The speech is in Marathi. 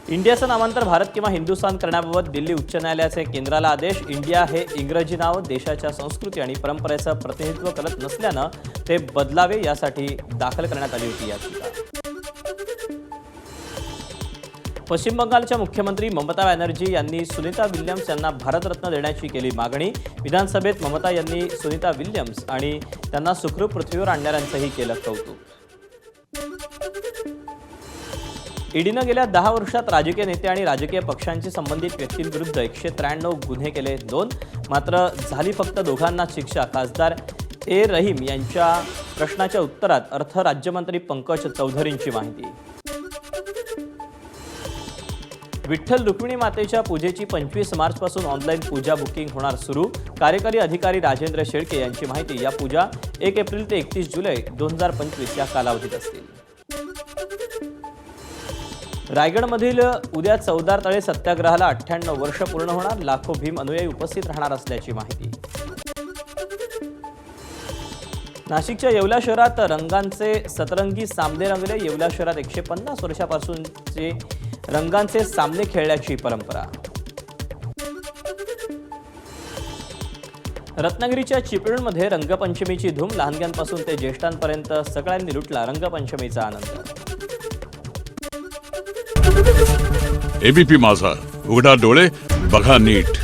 इंडियाचं नामांतर भारत किंवा हिंदुस्थान करण्याबाबत दिल्ली उच्च न्यायालयाचे केंद्राला आदेश। इंडिया हे इंग्रजी नाव देशाच्या संस्कृती आणि परंपरेचं प्रतिनिधित्व करत नसल्यानं ते बदलावे यासाठी दाखल करण्यात आली होती याचिका। पश्चिम बंगालच्या मुख्यमंत्री ममता बॅनर्जी यांनी सुनीता विल्यम्स यांना भारतरत्न देण्याची केली मागणी। विधानसभेत ममता यांनी सुनीता विल्यम्स आणि त्यांना सुखरूप पृथ्वीवर आणणाऱ्यांचंही केलं कौतुक। ईडीनं गेल्या 10 वर्षात राजकीय नेते आणि राजकीय पक्षांशी संबंधित व्यक्तींविरुद्ध 193 गुन्हे केले नोंद। मात्र झाली फक्त दोघांना शिक्षा। खासदार ए रहीम यांच्या प्रश्नाच्या उत्तरात अर्थ राज्यमंत्री पंकज चौधरींची माहिती। विठ्ठल रुक्मिणी मातेच्या पूजेची 25 मार्चपासून ऑनलाईन पूजा बुकिंग होणार सुरू। कार्यकारी अधिकारी राजेंद्र शेळके यांची माहिती। या पूजा 1 एप्रिल ते 31 जुलै 2025 या कालावधीत असतील। रायगडमधील उद्या चौदार तळे सत्याग्रहाला 98 वर्ष पूर्ण होणार। लाखो भीम अनुयायी उपस्थित राहणार असल्याची माहिती। नाशिकच्या येवला शहरात रंगांचे सतरंगी सामने रंगले। येवला शहरात 150 वर्षापासूनचे रंगांचे सामने खेळण्याची परंपरा। रत्नागिरीच्या चिपळूणमध्ये रंगपंचमीची धूम। लहानग्यांपासून ते ज्येष्ठांपर्यंत सगळ्यांनी लुटला रंगपंचमीचा आनंद। एबीपी माझा, उघडा डोळे बघा नीट।